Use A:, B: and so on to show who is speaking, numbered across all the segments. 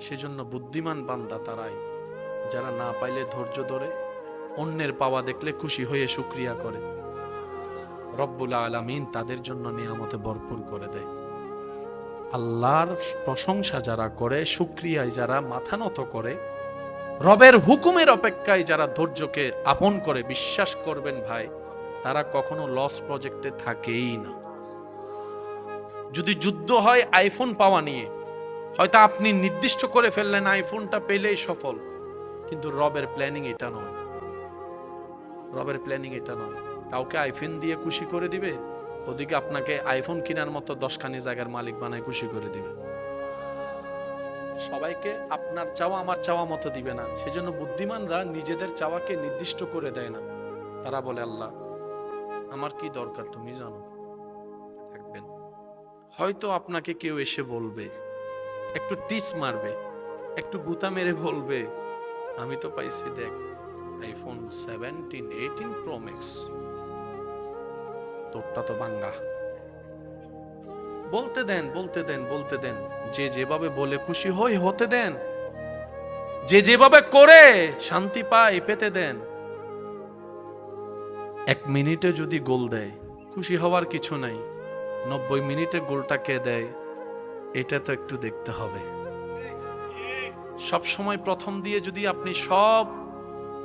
A: সেজন্য বুদ্ধিমান বান্দা তারাই যারা না পাইলে ধৈর্য ধরে, অন্যের পাওয়া দেখলে খুশি হয়ে শুকরিয়া করে। রব্বুল আলামিন তাদের জন্য নিয়ামতে ভরপুর করে দেয়। আল্লাহর প্রশংসা যারা করে, শুকরিয়ায় যারা মাথা নত করে, রবের হুকুমের অপেক্ষায় যারা ধৈর্যকে আপন করে, বিশ্বাস করবেন ভাই, তারা কখনো লস প্রজেক্টে থাকেই না। যদি যুদ্ধ হয় আইফোন পাওয়া নিয়ে, হয়তো আপনি নির্দিষ্ট করে ফেললেন আইফোনটা পেলেই সফল, কিন্তু রবের প্ল্যানিং এটা নয়। রবের প্ল্যানিং এটা নয়। কাউকে আইফোন দিয়ে খুশি করে দিবে, ওদিকে আপনাকে আইফোন কেনার মতো 10খানি জায়গার মালিক বানায় খুশি করে দিবে। সবাইকে আপনার চাওয়া আমার চাওয়া মতো দিবে না। সেজন্য বুদ্ধিমানরা নিজেদের চাওয়াকে নির্দিষ্ট করে দেয় না। তারা বলে, আল্লাহ আমার কি দরকার তুমি জানো, থাকবেন। হয়তো আপনাকে কেউ এসে বলবে, একটু টিচ মারবে, একটু গুতা মেরে বলবে, আমি তো পাইছি দেখ আইফোন 17, 18 প্রো ম্যাক্স, তোরটা তো বাঙ্গা। বলতে দেন, বলতে দেন, বলতে দেন। যে যেভাবে বলে খুশি হই হতে দেন, যে যেভাবে করে শান্তি পায় পেতে দেন। 1 মিনিটে যদি গোল দেয়, খুশি হওয়ার কিছু নাই। 90 মিনিটে গোলটা কে দেয়, এটা তো একটু দেখতে হবে। সব সময় প্রথম দিয়ে যদি আপনি সব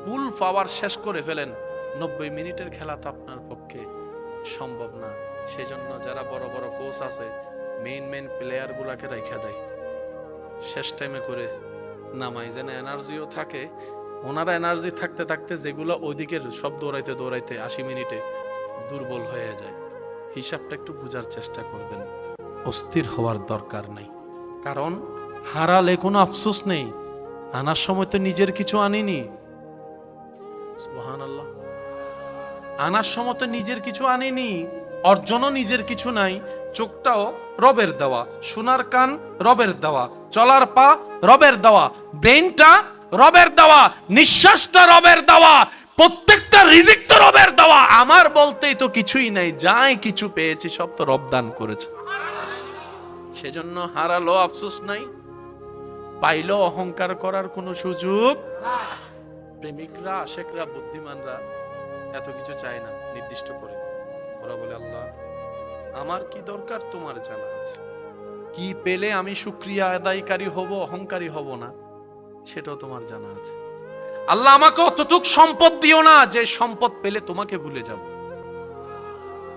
A: ফুল পাওয়ার শেষ করে ফেলেন, 90 মিনিটের খেলা তো আপনার পক্ষে সম্ভব না। সেজন্য যারা বড় বড় কোচ আছে, মেইন প্লেয়ার গুলাকে রাখা দেয়, শেষ টাইমে করে নামাই, যেন এনার্জিও থাকে। ওনারা এনার্জি থাকতে থাকতে যেগুলো ওইদিকের সব দৌড়াইতে দৌড়াইতে 80 মিনিটে দুর্বল হয়ে যায়। হিসাবটা একটু বোঝার চেষ্টা করবেন। অস্থির হওয়ার দরকার নেই, কারণ হারালে কোনো আফসোস নেই। আনার সময় তো নিজের কিছু আনিনি। সুবহানাল্লাহ। আনার সময় তো নিজের কিছু আনিনি, অর্জনও নিজের কিছু নাই। চোখটাও রবের দেওয়া, শোনার কান রবের দেওয়া, চলার পা রবের দেওয়া, ব্রেনটা রবের দেওয়া, নিঃশ্বাসটা রবের দেওয়া, প্রত্যেকটা রিজিক তো রবের দেওয়া। আমার বলতেই তো কিছুই নাই, যাই কিছু পেয়েছি সব তো রব দান করেছে। সেজন্য হারালো আফসোস নাই, পাইলো অহংকার করার কোনো সুযোগ। প্রেমিকরা, আশেকরা, বুদ্ধিমানরা এত কিছু চায় না নির্দিষ্ট করে। ওরা বলে, আল্লাহ আমার কি দরকার তোমার জানা আছে, কি পেলে আমি শুকরিয়া আদায়কারী হব, অহংকারী হব না, সেটাও তোমার জানা আছে। আল্লাহ আমাকে অতটুক সম্পদ দিও না যে সম্পদ পেলে তোমাকে ভুলে যাব।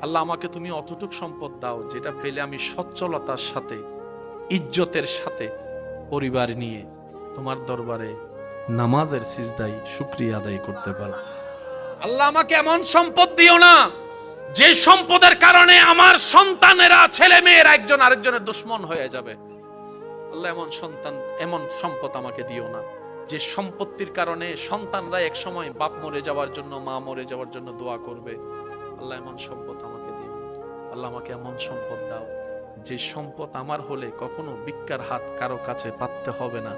A: আল্লাহ আমাকে তুমি অতটুক সম্পদ দাও যেটা পেলে আমি সচ্ছলতার সাথে, ইজ্জতের সাথে পরিবার নিয়ে তোমার দরবারে নামাজের সিজদায় শুকরিয়া আদায় করতে পারো। আল্লাহ আমাকে এমন সম্পদ দিও না যে সম্পদের কারণে আমার সন্তানেরা, ছেলে মেয়েরা একজন আরেকজনের দুশমন হয়ে যাবে। আল্লাহ এমন সন্তান, এমন সম্পদ আমাকে দিও না যে সম্পত্তির কারণে সন্তানরা এক সময় বাপ মরে যাওয়ার জন্য, মা মরে যাওয়ার জন্য দোয়া করবে। আল্লাহ এমন সম্পদ আমাকে দিও। আল্লাহ আমাকে এমন সম্পদ দাও যে সম্পদ আমার হলে কখনো ভিক্ষার হাত কারো কাছে পাততে হবে না,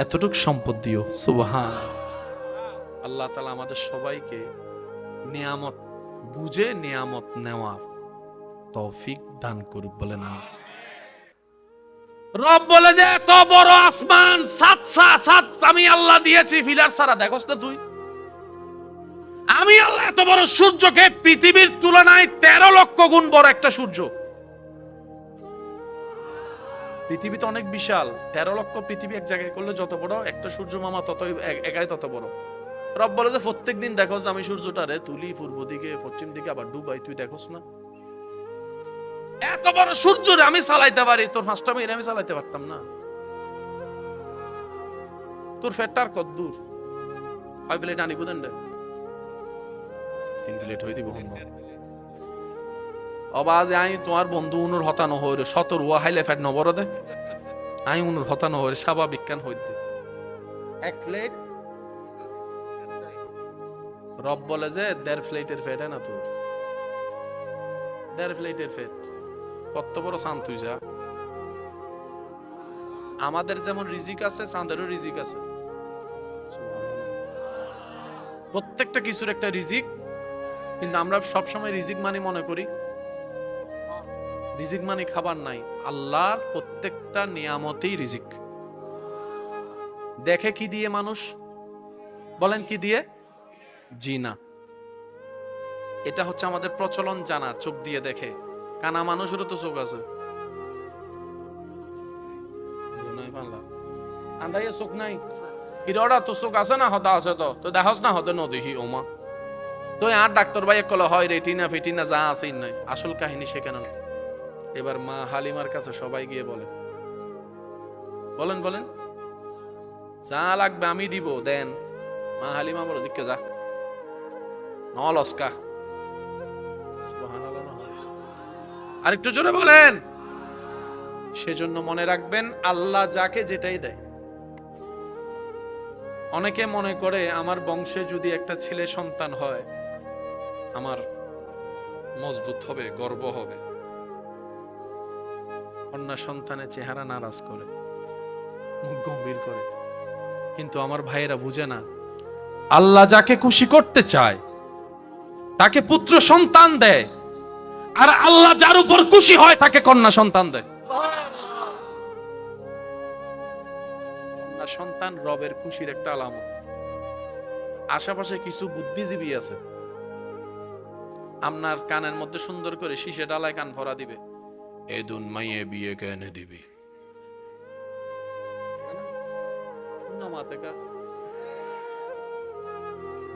A: এতটুকু সম্পদ দিও। সুবহান আল্লাহ তাআলা আমাদের সবাইকে নিয়ামত বুঝে নিয়ামত নেওয়ার তৌফিক দান করুক, বলেন আমিন। রব বলে যে এত বড় আসমান, সাত আমি আল্লাহ দিয়েছি, ফিলার ছাড়া দেখোস না তুই? আমি আল্লাহ এত বড় সূর্যকে পৃথিবীর তুলনায় 13 লক্ষ গুণ বড় একটা সূর্য। পৃথিবী তো অনেক বিশাল, 13 লক্ষ পৃথিবী এক জায়গায় করলে যত বড় একটা সূর্য মামা ততই একাই তত বড়। রব বলে যে প্রত্যেক দিন দেখোস আমি সূর্যটারে তুলি পূর্ব দিকে, পশ্চিম দিকে, আবার ডুবাই, তুই দেখোস না? এত বড় সূর্য আমি চালাইতে পারি, তোর 5টা মিনিট আমি চালাইতে পারতাম না। তোর ফেটটার কত দূর? 5 প্লেট আনি বুঝেন, 3 প্লেট হয়ে দিব। অবাজে আই তোমার বন্ধু উনুর হতানো হইরে 17 ওয়া হাইলে ফ্যাট নবর দে, আই উনুর হতানো হইরে স্বাভাবিক কেন হইতে 1 প্লেট। রব বলে যে 1.5 প্লেটের ফ্যাট না তোর, 1.5 প্লেটের ফ্যাট। কত বড় চাঁদ তুই যা। আমাদের যেমন রিজিক আছে, চাঁদেরও রিজিক আছে। প্রত্যেকটা কিছুর একটা রিজিক, কিন্তু আমরা সবসময় রিজিক মানে মনে করি রিজিক মানে খাবার নাই। আল্লাহর প্রত্যেকটা নিয়ামতেই রিজিক। দেখে কি দিয়ে মানুষ? বলেন কি দিয়ে? জিনা। এটা হচ্ছে আমাদের প্রচলন জানা, চোখ দিয়ে দেখে। কানা মানুষেরও তো চোখ আছে, আন্দাইয়ে চোখ নাই, হিরোটা তো চোখ আছে না, হতা আছে তো, তো দেখাস না, হতে নদেহি ওমা তো আর ডাক্তার ভাই কলে হয় রেটিনা ফিটিনা যা আছে নয়, আসল কাহিনী সেখানে না। এবার মা হালিমার কাছে সবাই গিয়ে বলে, বলেন বলেন যা লাগবে আমি দিব, দেন। মা হালিমা বলে দিকে যা নলস্কা। আরেকটু জোরে বলেন। সেজন্য মনে রাখবেন, আল্লাহ যাকে যেটাই দেয়। অনেকে মনে করে আমার বংশে যদি একটা ছেলে সন্তান হয় আমার মজবুত হবে, গর্ব হবে। কন্যা সন্তানের চেহারা নারাজ করে, মুখ গম্ভীর করে, কিন্তু আমার ভাইয়েরা বুঝে না, আল্লাহ যাকে খুশি করতে চায় তাকে পুত্র সন্তান দেয়, আর আল্লাহ যার উপর খুশি হয় তাকে কন্যা সন্তান দেয়। কন্যা সন্তান রবের খুশির একটা আলামত। আশেপাশে কিছু বুদ্ধিজীবী আছে, আপনার কানের মধ্যে সুন্দর করে শীষে ডালায় কান ভরা দিবে, এ দুন মাইয়ে বিয়ে কেনে দিবি,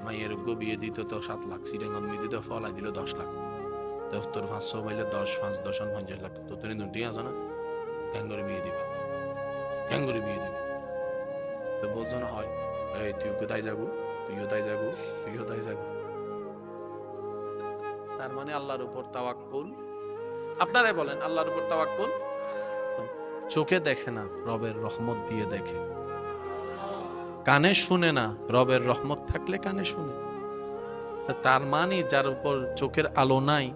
A: মাইয়ের বিয়ে দিত তো 7 লাখ, সিরেঙ্গন বিয়ে দিত ফলাই দিল 10 লাখ, তোর 500 পাইলে 10 5 10 50 লাখ, তো তুই দুটি আছে না, ক্যাঙ্গরে বিয়ে দিবে, ক্যাঙ্গরে বিয়ে দিবে। তো বোঝানো হয়, এই তুই কোথায় যাবো, তুইও তাই যাবো, তুইও তাই যাবো। তার মানে আল্লাহর উপর তাওয়াক্কুল। আপনারাই বলেন আল্লাহর উপর তাওয়াক্কুল। চোখে দেখে না, রবের রহমত দিয়ে দেখে। কানে শুনে না, রবের রহমত থাকলে কানে শুনে। তার মানে যার উপর চোখের আলো নাই,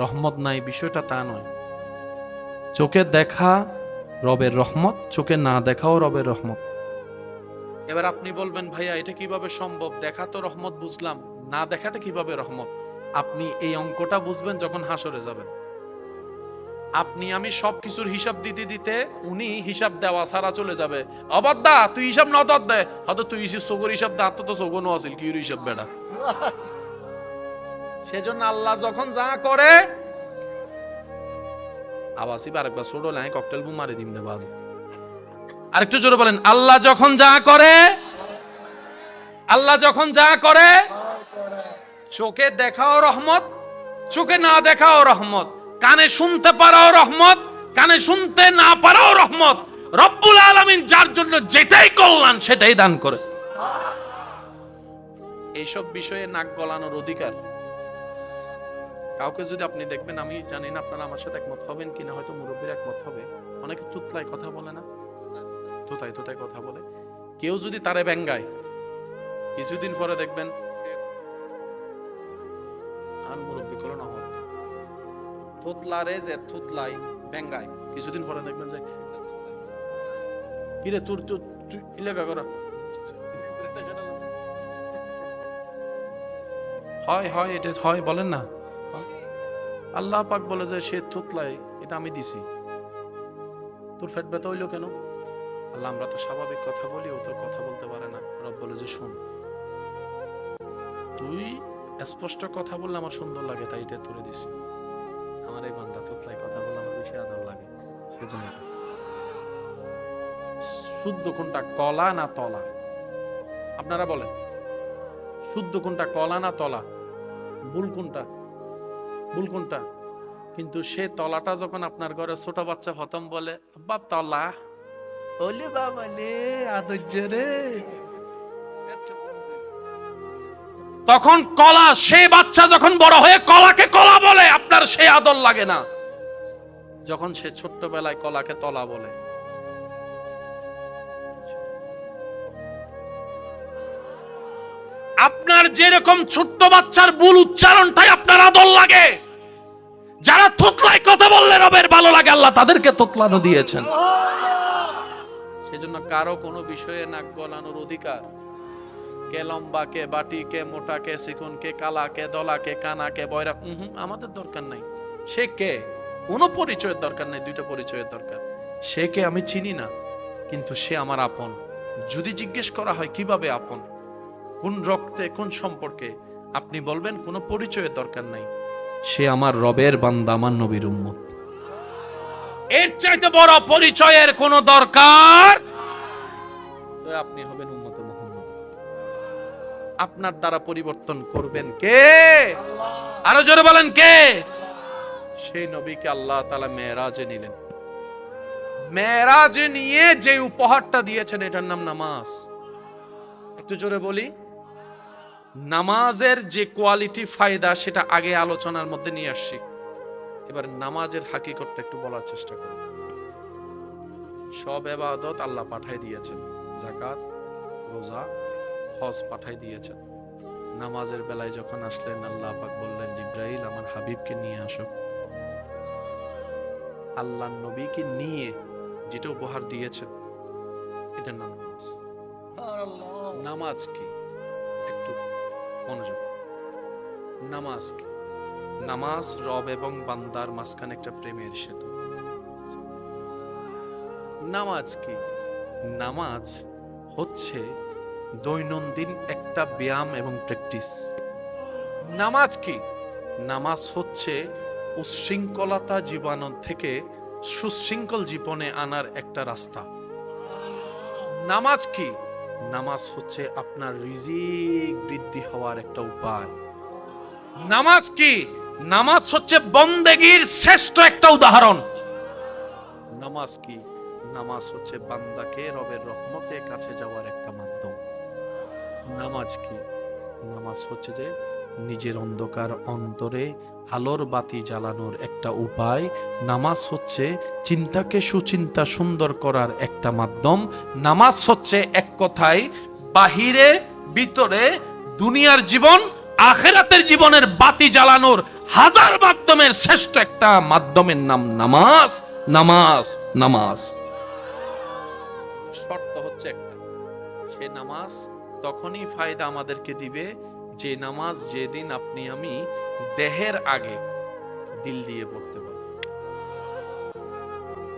A: রহমত নাই, বিষয়টা তা নয়। চোখে দেখা রবের রহমত, চোখে না দেখাও রবের রহমত। এবার আপনি বলবেন, ভাইয়া এটা কিভাবে সম্ভব? দেখা তো রহমত বুঝলাম, না দেখাটা কিভাবে রহমত? আপনি এই অঙ্কটা বুঝবেন যখন হাসরে যাবেন। আপনি আমি সবকিছুর হিসাব দিতে দিতে উনি হিসাব দেওয়া সারা চলে যাবে। অবাদ্দা তুই হিসাব ন দে, হয়তো তুই চোখের হিসাব দা, তো চোখনও আছিল কি হিসাব বেড়া। সেজন্য আল্লাহ যখন যা করে, আবাসি আরেকবার ছোট লাই ককটেল বু মারি দিন দেবা। আরেকটু জোরে বলেন, আল্লাহ যখন যা করে, আল্লাহ যখন যা করে, চোখে দেখাও রহমত, চোখে না দেখাও রহমত, কানে শুনতে পারাও রহমত, কানে শুনতে না পারাও রহমত। রব্বুল আলামিন যার জন্য যেটাই কল্যাণ সেটাই দান করে। এইসব বিষয়ে নাক গলানোর অধিকার কাউকে যদি আপনি দেখবেন, আমি জানি না আপনারা আমার সাথে একমত হবেন কিনা, হয়তো মুরব্বীর একমত হবে, অনেকে তুতলায় কথা বলে না, তোতায় তোতায় কথা বলে। কেউ যদি তারে ব্যঙ্গায়, কিছুদিন পরে দেখবেন আর মুরব্বী করো না, তোতলারে যে তুতলাই ব্যঙ্গায়, কিছুদিন পরে দেখবেন যে কিরে তোর ইলাকা করা হয় হয়, এটা হয়, বলেন না। আল্লাহ পাক বলে যে সে তুতলাই, এটা আমি দিছি, তোর ফেট ব্যথা হইলো কেন? আল্লাহ, আমরা তো স্বাভাবিক কথা বলি, ও তো কথা বলতে পারে না। রব বলে যে শোন, তুই স্পষ্ট কথা বললে আমার সুন্দর লাগে, তাই এটা তুলে দিছি। আমার এই বান্দা তোতলাই কথা বললে আমার বেশি আদর লাগে, সেজন্য। শুদ্ধ কোনটা, কলা না তলা? আপনারা বলেন, শুদ্ধ কোনটা, কলা না তলা? ভুল কোনটা? ভুল কোনটা? কিন্তু সে তলাটা যখন আপনার ঘরে ছোট বাচ্চা হতম বলে, বা তলা ওলে বাবা লে আদর্য রে, তখন কলা, সে বাচ্চা যখন বড় হয়ে কলাকে কলা বলে, আপনার সে আদর লাগে না যখন সে ছোট্টবেলায় কলাকে তলা বলে। আপনার যেরকম ছোট্ট বাচ্চার ভুল উচ্চারণটাই আপনার আদর লাগে, যারা তোতলায় কথা বললে রবের ভালো লাগে, আল্লাহ তাদেরকে তোতলানো দিয়েছেন। সেজন্য কারো কোনো বিষয়ে নাক গলানোর অধিকার, কে লম্বা, কে বাটি, কে মোটা, কে চিকন, কে কালা, কে দলা, কে কানা, কে বয়রা, আমাদের দরকার নাই। সে কে, কোনো পরিচয়ের দরকার নাই, দুইটা পরিচয়ের দরকার। সে কে আমি চিনি না, কিন্তু সে আমার আপন। যদি জিজ্ঞেস করা হয় কিভাবে আপন, কোন রক্তে কোন সম্পর্কে, আপনি বলবেন কোনো পরিচয়ের দরকার নাই, সে আমার রবের বান্দা, আমার নবীর উম্মত। এর চাইতে বড় পরিচয়ের কোনো দরকার, তো আপনি হবেন উম্মতে মুহাম্মদ। আপনার দ্বারা পরিবর্তন করবেন কে? আরো জোরে বলেন কে? সেই নবীকে আল্লাহ তাআলা মেরাজে নিলেন। মেরাজে নিয়ে যে উপহারটা দিয়েছেন এটার নাম নামাজ। একটু জোরে বলি, নামাজের যে কোয়ালিটি ফায়দা সেটা আগে আলোচনার মধ্যে নিয়ে আসছি, এবার নামাজের হাকিকতটা একটু বলার চেষ্টা করব। সব ইবাদত আল্লাহ পাঠাই দিয়েছেন, যাকাত, রোজা, হজ পাঠাই দিয়েছেন। নামাজের বেলায় যখন আসলেন আল্লাহ পাক বললেন, জিব্রাইল আমার হাবিবকে নিয়ে আসো। আল্লাহর নবীকে নিয়ে যেটা উপহার দিয়েছেন এটার নাম নামাজ। নামাজ কি? একটু মনোযোগ। নামাজ কি? নামাজ রব এবং বান্দার মাঝখানে একটা প্রেমের সেতু। নামাজ কি? নামাজ হচ্ছে দৈনন্দিন একটা ব্যায়াম এবং প্র্যাকটিস। নামাজ কি? নামাজ হচ্ছে উশৃঙ্খলতা জীবন থেকে সুশৃঙ্খল জীবনে আনার একটা রাস্তা। নামাজ কি? নামাজ হচ্ছে আপনার রিজিক বৃদ্ধি হওয়ার একটা উপায়। নামাজ কি? নামাজ হচ্ছে বন্দেগীর শ্রেষ্ঠ একটা উদাহরণ। নামাজ কি? নামাজ হচ্ছে বান্দাকে রবের রহমতের কাছে যাওয়ার একটা মাধ্যম। নামাজ কি? নামাজ হচ্ছে যে নিজের অন্ধকার অন্তরে আলোর বাতি জ্বালানোর একটা উপায়। নামাজ হচ্ছে চিন্তাকে সুচিন্তা সুন্দর করার একটা মাধ্যম। নামাজ হচ্ছে এক কথায় বাহিরে ভিতরে দুনিয়ার জীবন আখিরাতের জীবনের বাতি জ্বালানোর হাজার মাধ্যমের শ্রেষ্ঠ একটা মাধ্যমের নাম নামাজ। নামাজ নামাজ শর্ত হচ্ছে একটা, সে নামাজ তখনই ফায়দা আমাদেরকে দিবে যে নামাজ যেদিন আপনি আমি দেহের আগে দিল দিয়ে পড়তে পারব।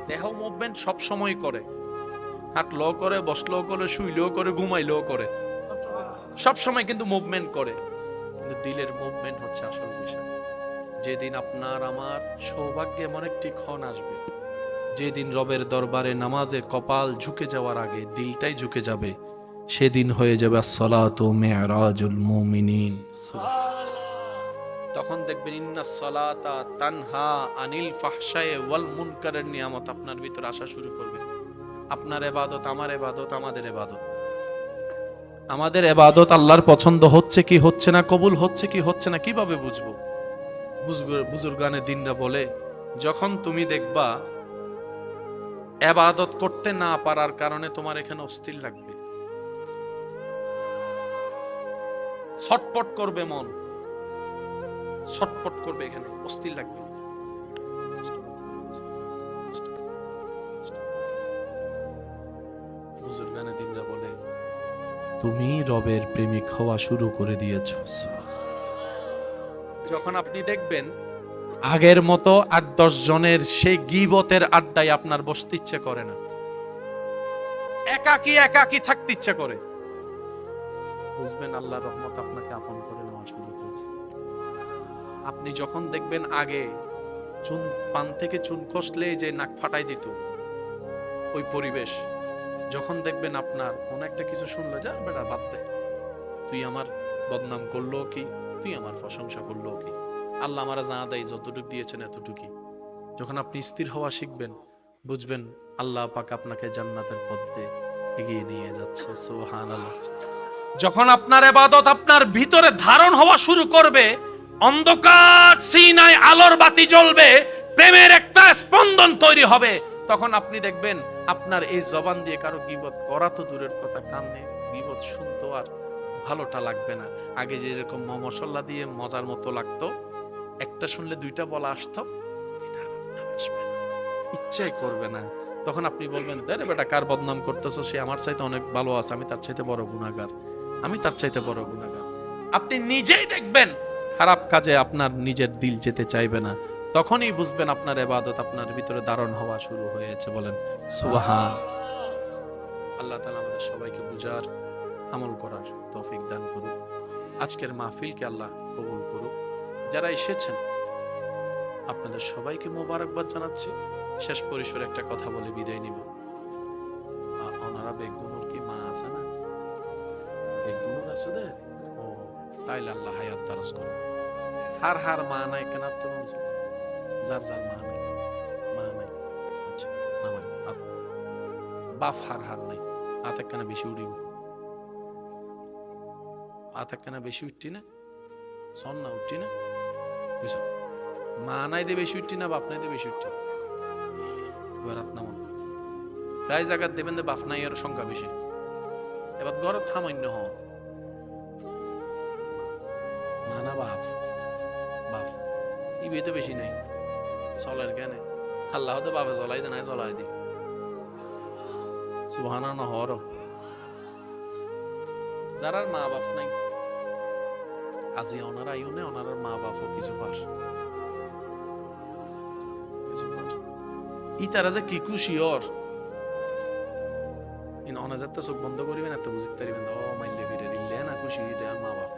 A: দেহ মুভমেন্ট সব সময় করে, হাঁটলো করে, বসলো করে, শুইলেও করে, ঘুমাইলেও করে, সব সময় কিন্তু মুভমেন্ট করে, কিন্তু দিলের মুভমেন্ট হচ্ছে আসল বিষয়। যেদিন আপনার আমার সৌভাগ্যে এমন একটি ক্ষণ আসবে, যেদিন রবের দরবারে নামাজে কপাল ঝুঁকে যাওয়ার আগে দিলটাই ঝুঁকে যাবে, সেদিন হয়ে যাবে আসসালাতু মিরাজুল মুমিনিন। তখন দেখবেন ইন্নাস সালাতা তানহা আনিল ফাহশায়ে ওয়াল মুনকারের নিয়ামত আপনার ভিতর আসা শুরু করবে। আপনার ইবাদত, আমার ইবাদত, আমাদের ইবাদত, আমাদের ইবাদত আল্লাহর পছন্দ হচ্ছে কি হচ্ছে না, কবুল হচ্ছে কি হচ্ছে না কিভাবে বুঝবো? বুজুর্গানে দিনরা বলে, যখন তুমি দেখবা ইবাদত করতে না পারার কারণে তোমার এখানে অস্থির লাগবে, ছটপট করবে মন, ছটপট করবে, এখানে অস্থির লাগবে, বুজুর্গানে দিনরা বলে তুমি রবের প্রেমিক হওয়া শুরু করে দিয়েছ। যখন আপনি দেখবেন আগের মতো ৮-১০ জনের সেই গীবতের আড্ডায় আপনার বসতে ইচ্ছে করে না, একাকী একাকী থাকতে ইচ্ছে করে, বুঝবেন আল্লাহর রহমত আপনাকে আপন করে নেওয়া শুরু করেছে। আপনি যখন দেখবেন আগে চুন পান থেকে চুন খসলে যে নাক ফাটাই দিত ওই পরিবেশ, যখন দেখবেন আপনার কোন একটা কিছু শুনলে, যা বেটা বাদ দে, তুই আমার বদনাম করলো কি, তুই আমার প্রশংসা করলো কি, আল্লাহ আমারা যা দেয় যতটুকু দিয়েছেন এতটুকুই। যখন আপনি স্থির হওয়া শিখবেন, বুঝবেন আল্লাহ পাক আপনাকে জান্নাতের পথে এগিয়ে নিয়ে যাচ্ছে। সুবহানাল্লাহ। যখন আপনার ইবাদত আপনার ভিতরে ধারণ হওয়া শুরু করবে, অন্ধকার সিনায় আলোর বাতি জ্বলবে, প্রেমের একটা স্পন্দন তৈরি হবে, তখন আপনি দেখবেন আপনার এই জবান দিয়ে কারো গীবত করা তো দূরের কথা, কানে গীবত শুনতো আর ভালোটা লাগবে না। আগে যেরকম মশলা দিয়ে মজার মতো লাগতো, একটা শুনলে দুইটা বলা আসতো, এটা আসবে না, ইচ্ছাই করবে না। তখন আপনি বলবেন, আরে বেটা কার বদনাম করতেছো, সে আমার চাইতে অনেক ভালো আছে, আমি তার চাইতে বড় গুনাহগার, আমি তার চাইতে বড় গুনাহগার। আপনি নিজেই দেখবেন খারাপ কাজে আপনার নিজের দিল যেতে চাইবে না, তখনই বুঝবেন আপনার ইবাদত আপনার ভিতরে ধারণ হওয়া শুরু হয়েছে। বলেন সুবহান। আল্লাহ তাআলা আমাদের সবাইকে বুঝার, আমল করার তৌফিক দান করুক। আজকের মাহফিলকে আল্লাহ কবুল করুক। যারা এসেছেন আপনাদের সবাইকে মোবারকবাদ জানাচ্ছি। শেষ পরিসরে একটা কথা বলে বিদায় নিব। ওনারা বেগুনুর কি মা আছে না? বেগুনুর আছে দে ও তাইলে আল্লাহ হায়াত দারাজ করুন। হার মা নাই কেন তো যার যার মা নাই, মা নাই, আচ্ছা নামাই বাপ হার নাই, আতে কেন বেশি উড়িব, আতে কেন বেশি উঠতি না, সন না উঠতি না, বুঝছো? মা নাই দিয়ে বেশি উঠতি না, বাপ নাই দিয়ে বেশি উঠতি। এবার আপনার মন প্রায় জায়গায় দেবেন যে বাপ নাই এর সংখ্যা বেশি। এবার ঘর থামান্য হন মা না বাপ, বাপ ই বিয়ে বেশি নাই চলের কেন আল্লাহ তো বাপে চলাই দে নাই চলাই দি সুবহানা নহর। যারা মা বাপ নাই আজি ওনারা আইও না, ওনার মা বাপও কিছু পার ই তারা যে কি খুশি ওর ইন অনাজার তো চোখ বন্ধ করিবেন এত বুঝতে পারিবেন। ও মাইলে ফিরে দিলে না খুশি হইতে আর মা বাপ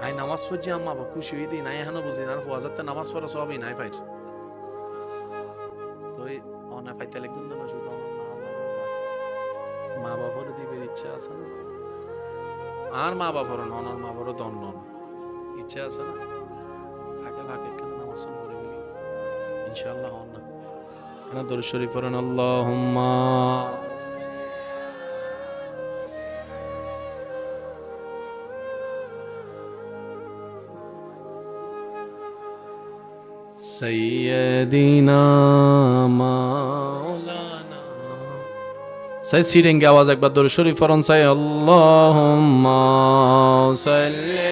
A: আই নামাজ পড়ছি আর মা বাপ খুশি হইতে নাই এখনো বুঝি না। ফোয়াজাতে নামাজ পড়া সবই নাই পাই তো অনা পাইতে লাগবেন না শুধু মা বাবার দিবের ইচ্ছা আছে না, আর মা বাবার ননার মা বাবারও দন নন ইচ্ছা আছে না। ভাগে ভাগে কেন নামাজ পড়ে গেলি ইনশাআল্লাহ হন না কেন দরুদ শরীফ পড়েন আল্লাহুম্মা सैयदीना मौलाना। सही सीटेंगे आवाज एक बार दरूद शरीफ फरन से अल्लाहुम्मा सल्ली